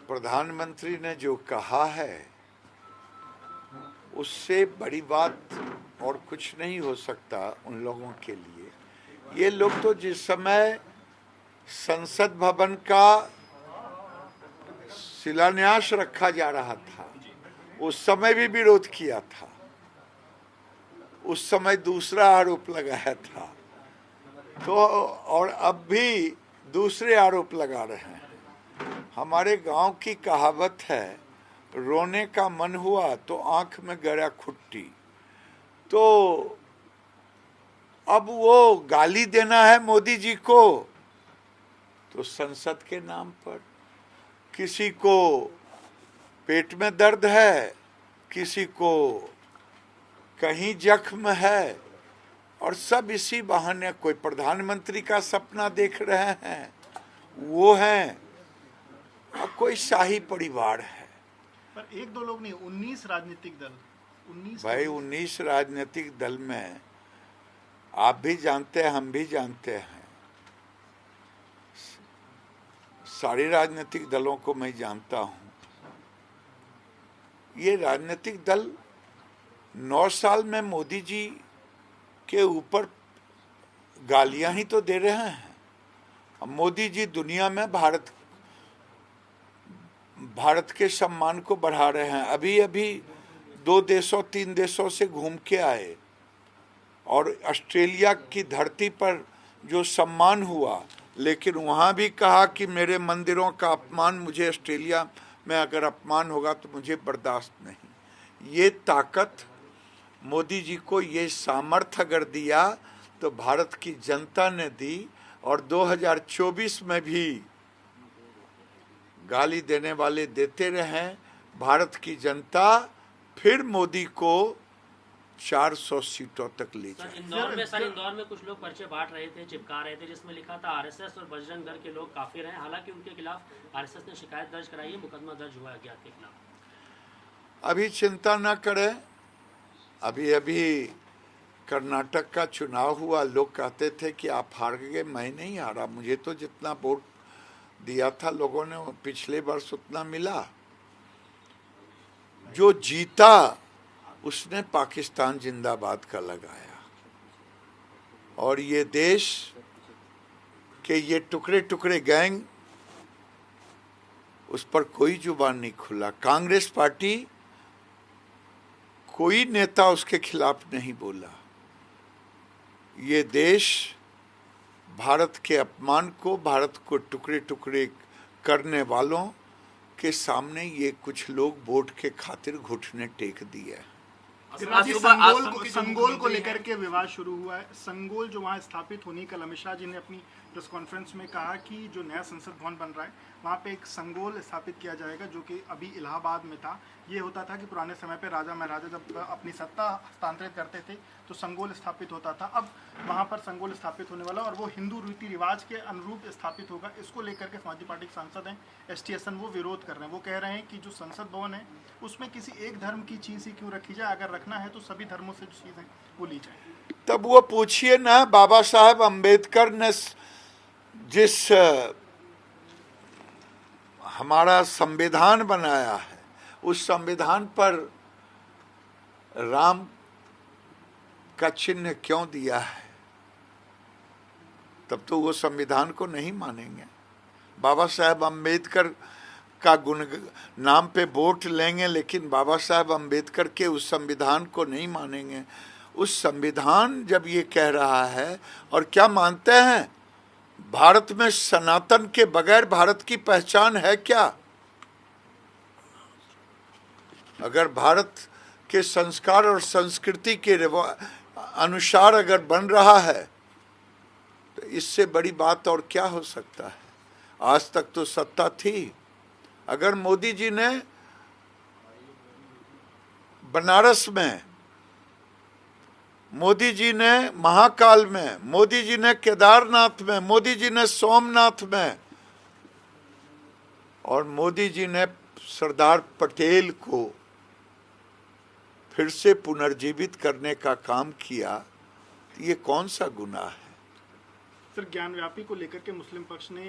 प्रधानमंत्री ने जो कहा है उससे बड़ी बात और कुछ नहीं हो सकता उन लोगों के लिए। ये लोग तो जिस समय संसद भवन का शिलान्यास रखा जा रहा था उस समय भी विरोध किया था, उस समय दूसरा आरोप लगाया था, तो और अब भी दूसरे आरोप लगा रहे हैं। हमारे गांव की कहावत है, रोने का मन हुआ तो आंख में गड़ा खुट्टी। तो अब वो गाली देना है मोदी जी को, तो संसद के नाम पर। किसी को पेट में दर्द है, किसी को कहीं जख्म है, और सब इसी बहाने कोई प्रधानमंत्री का सपना देख रहे हैं, वो हैं, और कोई शाही परिवार है। पर एक दो लोग नहीं, 19 राजनीतिक दल, 19 भाई 19 राजनीतिक दल में आप भी जानते हैं, हम भी जानते हैं, सारे राजनीतिक दलों को मैं जानता हूं। ये राजनीतिक दल 9 साल में मोदी जी के ऊपर गालियां ही तो दे रहे हैं। अब मोदी जी दुनिया में भारत के सम्मान को बढ़ा रहे हैं। अभी अभी 2 देशों 3 देशों से घूम के आए और ऑस्ट्रेलिया की धरती पर जो सम्मान हुआ, लेकिन वहाँ भी कहा कि मेरे मंदिरों का अपमान, मुझे ऑस्ट्रेलिया में अगर अपमान होगा तो मुझे बर्दाश्त नहीं। ये ताकत मोदी जी को, ये सामर्थ्य अगर दिया तो भारत की जनता ने दी, और 2024 में भी गाली देने वाले देते रहे। भारत की जनता फिर मोदी को 400 सीटों तक ले जाए। इंदौर में कुछ लोग पर्चे बांट रहे थे, चिपका रहे थे, जिसमें लिखा था आरएसएस और बजरंग दल के लोग काफिर हैं। हालांकि उनके खिलाफ आरएसएस ने शिकायत दर्ज कराई है, मुकदमा दर्ज हुआ है अज्ञात के खिलाफ। अभी चिंता न करें, अभी अभी कर्नाटक का चुनाव हुआ, लोग कहते थे कि आप हार गए, मैं नहीं हारा, मुझे तो जितना वोट दिया था लोगों ने पिछले वर्ष उतना मिला। जो जीता उसने पाकिस्तान जिंदाबाद का लगाया, और ये देश के ये टुकड़े टुकड़े गैंग, उस पर कोई जुबान नहीं खुला। कांग्रेस पार्टी, कोई नेता उसके खिलाफ नहीं बोला। ये देश भारत के अपमान को, भारत को टुकड़े टुकड़े करने वालों के सामने ये कुछ लोग वोट के खातिर घुटने टेक दिए। संगोल को लेकर के विवाद शुरू हुआ है। संगोल जो वहाँ स्थापित होनी, कल अमित शाह जी ने अपनी प्रेस कॉन्फ्रेंस में कहा कि जो नया संसद भवन बन रहा है वहाँ पे एक संगोल स्थापित किया जाएगा, जो कि अभी इलाहाबाद में था। ये होता था कि पुराने समय पे राजा महाराजा जब अपनी सत्ता हस्तांतरित करते थे तो संगोल स्थापित होता था। अब वहाँ पर संगोल स्थापित होने वाला, और वो हिंदू रीति रिवाज के अनुरूप स्थापित होगा। इसको लेकर के समाजवादी पार्टी के सांसद हैं ST हसन, वो विरोध कर रहे हैं। वो कह रहे हैं कि जो संसद भवन है उसमें किसी एक धर्म की चीज़ ही क्यों रखी जाए, अगर रखना है तो सभी धर्मों से जो चीज़ है वो ली जाए। तब वो पूछिए ना, बाबा साहब अम्बेडकर ने जिस हमारा संविधान बनाया है, उस संविधान पर राम का चिन्ह क्यों दिया है? तब तो वो संविधान को नहीं मानेंगे। बाबा साहब अम्बेडकर का गुण नाम पे वोट लेंगे, लेकिन बाबा साहब अम्बेडकर के उस संविधान को नहीं मानेंगे। उस संविधान जब ये कह रहा है, और क्या मानते हैं, भारत में सनातन के बगैर भारत की पहचान है क्या? अगर भारत के संस्कार और संस्कृति के अनुसार अगर बन रहा है तो इससे बड़ी बात और क्या हो सकता है? आज तक तो सत्ता थी। अगर मोदी जी ने बनारस में, मोदी जी ने महाकाल में, मोदी जी ने केदारनाथ में, मोदी जी ने सोमनाथ में, और मोदी जी ने सरदार पटेल को फिर से पुनर्जीवित करने का काम किया, तो ये कौन सा गुनाह है? सर, ज्ञानव्यापी को लेकर के मुस्लिम पक्ष ने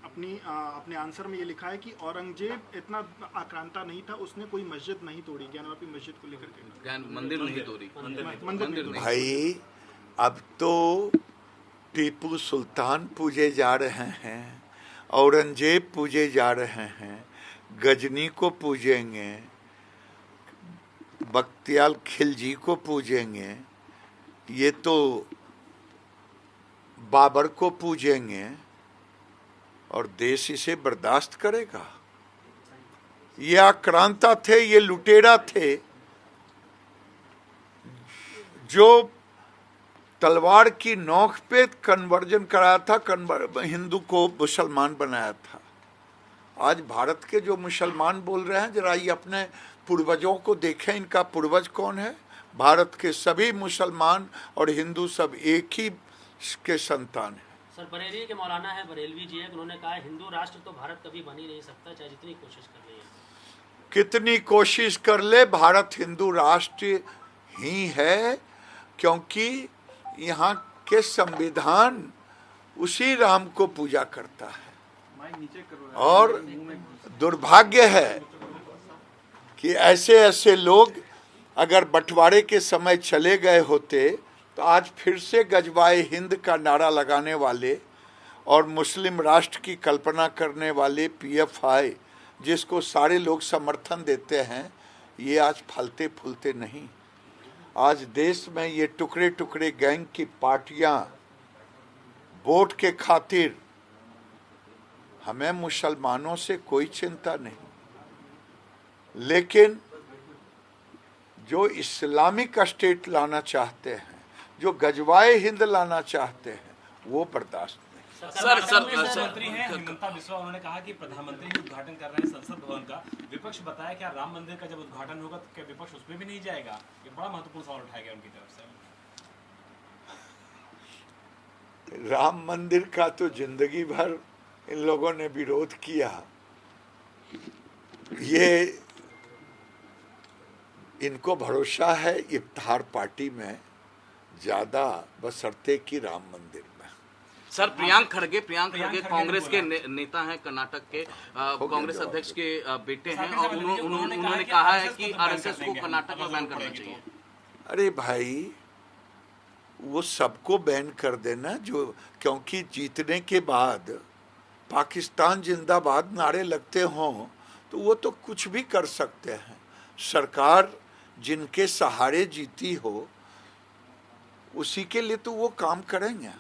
अपने आंसर में ये लिखा है कि औरंगजेब इतना आक्रांता नहीं था, उसने कोई मस्जिद नहीं तोड़ी। ज्ञानव्यापी मस्जिद को लेकर के ज्ञान मंदिर नहीं तोड़ी, मंदिर नहीं तोड़ी। भाई अब तो टीपू सुल्तान पूजे जा रहे हैं, औरंगजेब पूजे जा रहे हैं, गजनी को पूजेंगे, बख्तियार खिलजी को पूजेंगे, ये तो बाबर को पूजेंगे, और देश इसे बर्दाश्त करेगा? ये आक्रांता थे, ये लुटेरा थे जो तलवार की नोक पे कन्वर्जन कराया था, हिंदू को मुसलमान बनाया था। आज भारत के जो मुसलमान बोल रहे हैं, जरा ये अपने पूर्वजों को देखें, इनका पूर्वज कौन है? भारत के सभी मुसलमान और हिंदू सब एक ही के संतान है। सर, बरेली के मौलाना है, बरेलवी जी है, उन्होंने कहा हिंदू राष्ट्र तो भारत कभी बन ही नहीं सकता, चाहे जितनी कोशिश कर रही है। कितनी कोशिश कर ले, भारत हिंदू राष्ट्र ही है, क्योंकि यहाँ के संविधान उसी राम को पूजा करता है। और दुर्भाग्य है कि ऐसे ऐसे लोग अगर बंटवारे के समय चले गए होते तो आज फिर से गजवाए हिंद का नारा लगाने वाले और मुस्लिम राष्ट्र की कल्पना करने वाले पीएफआई, जिसको सारे लोग समर्थन देते हैं, ये आज फलते फूलते नहीं। आज देश में ये टुकड़े टुकड़े गैंग की पार्टियां वोट के खातिर, हमें मुसलमानों से कोई चिंता नहीं, लेकिन जो इस्लामिक स्टेट लाना चाहते हैं, जो गजवाए हिंद लाना चाहते हैं, वो बर्दाश्त नहीं। मंत्री हैं हिमंता बिस्वा, उन्होंने कहा कि प्रधानमंत्री ही उद्घाटन कर रहे हैं संसद भवन का। विपक्ष बताया क्या राम मंदिर का जब उद्घाटन होगा तो क्या विपक्ष उसमें भी नहीं जाएगा? ये बड़ा महत्वपूर्ण सवाल उठाया गया उनकी तरफ से। राम मंदिर का तो जिंदगी भर इन लोगों ने विरोध किया। ये इनको भरोसा है इफ्तार पार्टी में ज्यादा, बशर्ते कि राम मंदिर में। सर, प्रियांक खड़गे कांग्रेस के नेता हैं, कर्नाटक के कांग्रेस अध्यक्ष के बेटे हैं, और उन्होंने कहा है कि आरएसएस को कर्नाटक में बैन करना चाहिए। अरे भाई, वो सबको बैन कर देना, जो क्योंकि जीतने के बाद पाकिस्तान जिंदाबाद नारे लगते हों तो वो तो कुछ भी कर सकते हैं। सरकार जिनके सहारे जीती हो, उसी के लिए तो वो काम करेंगे।